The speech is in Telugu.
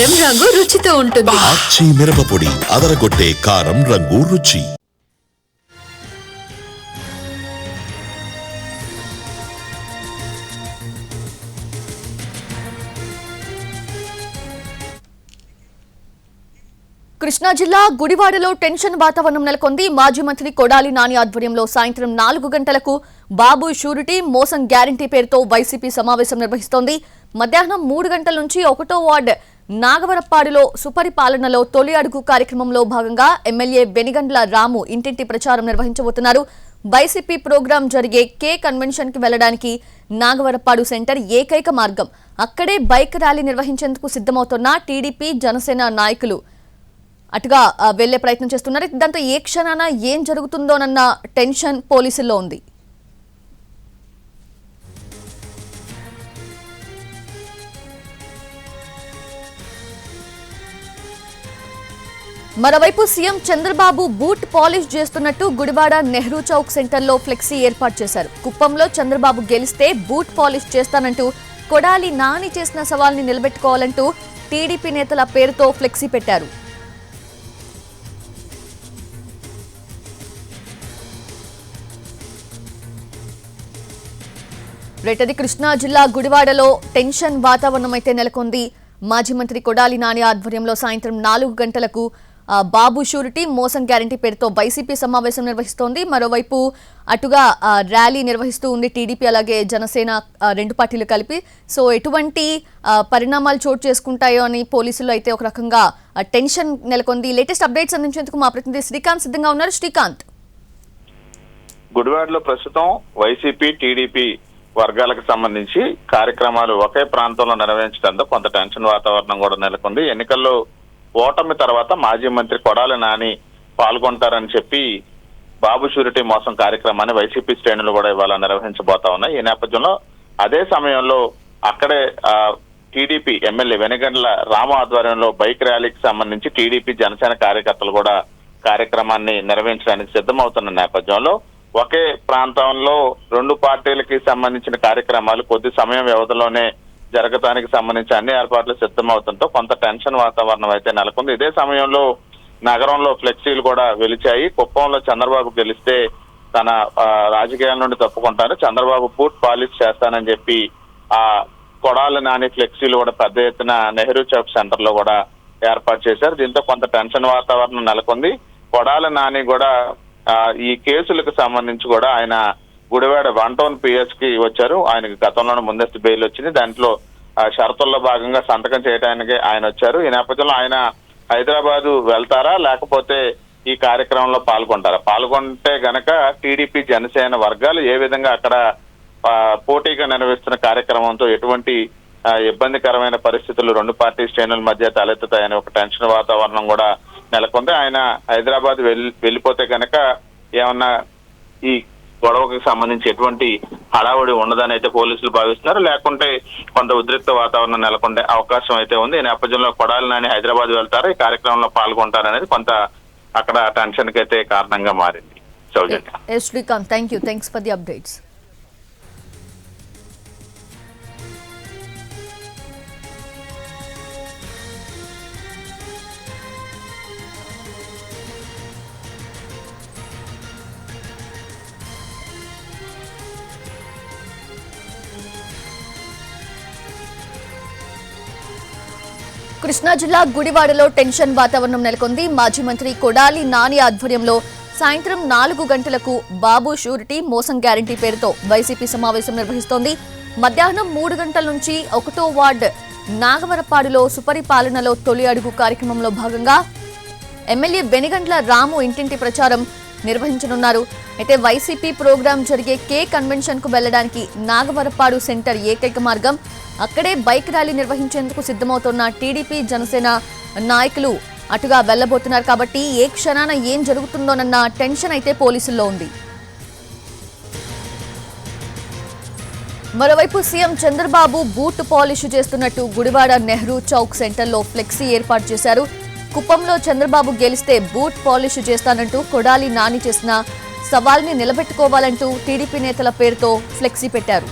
కారం రంగు రుచితో ఉంటుంది. ఆచి మిరపపొడి అదరగొట్టే కారం రంగు రుచి. కృష్ణా జిల్లా గుడివాడలో టెన్షన్ వాతావరణం నెలకొంది. మాజీ మంత్రి కొడాలి నాని ఆధ్వర్యంలో సాయంత్రం 4 గంటలకు బాబు షూరిటీ మోసం గ్యారంటీ పేరుతో వైసీపీ సమావేశం నిర్వహిస్తోంది. మధ్యాహ్నం 3 గంటల నుంచి 1వ వార్డు నాగవరప్పాడులో సుపరిపాలనలో తొలి అడుగు కార్యక్రమంలో భాగంగా ఎమ్మెల్యే వెనిగండ్ల రాము ఇంటింటి ప్రచారం నిర్వహించబోతున్నారు. వైసీపీ ప్రోగ్రాం జరిగే కే కన్వెన్షన్ కి వెళ్లడానికి నాగవరప్పాడు సెంటర్ ఏకైక మార్గం. అక్కడే బైక్ ర్యాలీ నిర్వహించేందుకు సిద్ధమవుతున్న టీడీపీ జనసేన నాయకులు అటుగా వెళ్లే ప్రయత్నం చేస్తున్నారు. దాంతో ఏ క్షణాన ఏం జరుగుతుందోనన్న టెన్షన్ పోలీసుల్లో ఉంది. మరోవైపు సీఎం చంద్రబాబు బూట్ పాలిష్ చేస్తున్నట్టు గుడివాడ నెహ్రూ చౌక్ సెంటర్లో ఫ్లెక్సీ ఏర్పాటు చేశారు. కుప్పంలో చంద్రబాబు గెలిస్తే బూట్ పాలిష్ చేస్తానంటూ కొడాలి నాని చేసిన సవాల్ని నిలబెట్టుకోవాలంటూ టీడీపీ నేతల పేరుతో ఫ్లెక్సీ పెట్టారు. రేటది కృష్ణా జిల్లా గుడివాడలో టెన్షన్ వాతావరణం అయితే నెలకొంది. మాజీ మంత్రి కొడాలి నాని ఆధ్వర్యంలో సాయంత్రం 4 గంటలకు బాబు షూరిటీ మోసం గ్యారంటీ పేరుతో వైసీపీ సమావేశం నిర్వహిస్తోంది. మరోవైపు అటుగా ర్యాలీ నిర్వహిస్తూ ఉంది టీడీపీ అలాగే జనసేన రెండు పార్టీలు కలిపి. సో ఎటువంటి పరిణామాలు చోటు చేసుకుంటాయో అని పోలీసులు అయితే ఒక రకంగా టెన్షన్ నెలకొంది. లేటెస్ట్ అప్డేట్స్ అందించేందుకు మా ప్రతినిధి శ్రీకాంత్ సిద్ధంగా ఉన్నారు. శ్రీకాంత్, గుడివాడలో ప్రస్తుతం వైసీపీ టీడీపీ వర్గాలకు సంబంధించి కార్యక్రమాలు ఒకే ప్రాంతంలో నిర్వహించడంతో కొంత టెన్షన్ వాతావరణం కూడా నెలకొంది. ఎన్నికల్లో ఓటమి తర్వాత మాజీ మంత్రి కొడాలి నాని పాల్గొంటారని చెప్పి బాబు షూరిటీ మోసం కార్యక్రమాన్ని వైసీపీ శ్రేణులు కూడా ఇవాళ నిర్వహించబోతా ఉన్నాయి. ఈ నేపథ్యంలో అదే సమయంలో అక్కడే టీడీపీ ఎమ్మెల్యే వెనిగండ్ల రాము ఆధ్వర్యంలో బైక్ ర్యాలీకి సంబంధించి టీడీపీ జనసేన కార్యకర్తలు కూడా కార్యక్రమాన్ని నిర్వహించడానికి సిద్ధమవుతున్న నేపథ్యంలో ఒకే ప్రాంతంలో రెండు పార్టీలకి సంబంధించిన కార్యక్రమాలు కొద్ది సమయం వ్యవధిలోనే జరగటానికి సంబంధించి అన్ని ఏర్పాట్లు సిద్ధమవుతుంటో కొంత టెన్షన్ వాతావరణం అయితే నెలకొంది. ఇదే సమయంలో నగరంలో ఫ్లెక్సీలు కూడా వెలిచాయి. కుప్పంలో చంద్రబాబు గెలిస్తే తన రాజకీయాల నుండి తప్పుకుంటారు, చంద్రబాబు బూట్ పాలిష్ చేస్తానని చెప్పి ఆ కొడాలి నాని ఫ్లెక్సీలు కూడా పెద్ద ఎత్తున నెహ్రూ చౌక్ సెంటర్ లో కూడా ఏర్పాటు చేశారు. దీంతో కొంత టెన్షన్ వాతావరణం నెలకొంది. కొడాలి నాని కూడా ఈ కేసులకు సంబంధించి కూడా ఆయన గుడివాడ 1 టౌన్ పిఎస్ కి వచ్చారు. ఆయనకి గతంలోనే ముందస్తు బెయిల్ వచ్చింది. దాంట్లో షరతుల్లో భాగంగా సంతకం చేయడానికి ఆయన వచ్చారు. ఈ నేపథ్యంలో ఆయన హైదరాబాద్ వెళ్తారా లేకపోతే ఈ కార్యక్రమంలో పాల్గొంటారా? పాల్గొంటే గనక టీడీపీ జనసేన వర్గాలు ఏ విధంగా అక్కడ పోటీగా నిర్వహిస్తున్న కార్యక్రమంతో ఎటువంటి ఇబ్బందికరమైన పరిస్థితులు రెండు పార్టీ శ్రేణుల మధ్య తలెత్తుతాయని ఒక టెన్షన్ వాతావరణం కూడా నెలకొంది. ఆయన హైదరాబాద్ వెళ్ళిపోతే కనుక ఏమన్నా ఈ గొడవకి సంబంధించి ఎటువంటి హడావుడి ఉండదని అయితే పోలీసులు భావిస్తున్నారు. లేకుంటే కొంత ఉద్రిక్త వాతావరణం నెలకొండే అవకాశం అయితే ఉంది. ఈ నేపథ్యంలో కొడాలి నాని హైదరాబాద్ వెళ్తారు, ఈ కార్యక్రమంలో పాల్గొంటారనేది కొంత అక్కడ టెన్షన్ కి అయితే కారణంగా మారింది. Srikanth, thank you, thanks for the updates. Krishna జిల్లా గుడివాడలో టెన్షన్ వాతావరణం నెలకొంది. మాజీ మంత్రి కొడాలి నాని ఆధ్వర్యంలో సాయంత్రం 4 గంటలకు బాబు షూరిటీ మోసం గ్యారంటీ పేరుతో వైసీపీ సమావేశం నిర్వహిస్తోంది. మధ్యాహ్నం 3 గంటల నుంచి 1వ వార్డు నాగవరపాడులో సుపరిపాలనలో తొలి అడుగు కార్యక్రమంలో భాగంగా ఎమ్మెల్యే వెనిగండ్ల రాము ఇంటింటి ప్రచారం నిర్వహించనున్నారు. అయితే వైసీపీ ప్రోగ్రాం జరిగే కే కన్వెన్షన్ కు వెళ్లడానికి నాగవరపాడు సెంటర్ ఏకైక మార్గం. అక్కడే బైక్ ర్యాలీ నిర్వహించేందుకు సిద్ధమవుతున్న టీడీపీ జనసేన నాయకులు అటుగా వెళ్లబోతున్నారు. కాబట్టి ఏ క్షణాన ఏం జరుగుతుందోనన్న టెన్షన్ అయితే పోలీసుల్లో ఉంది. మరోవైపు సీఎం చంద్రబాబు బూట్ పాలిష్ చేస్తున్నట్టు గుడివాడ నెహ్రూ చౌక్ సెంటర్లో ఫ్లెక్సీ ఏర్పాటు చేశారు. కుప్పంలో చంద్రబాబు గెలిస్తే బూట్ పాలిష్ చేస్తానంటూ కొడాలి నాని చేసిన సవాల్ని నిలబెట్టుకోవాలంటూ టీడీపీ నేతల పేరుతో ఫ్లెక్సీ పెట్టారు.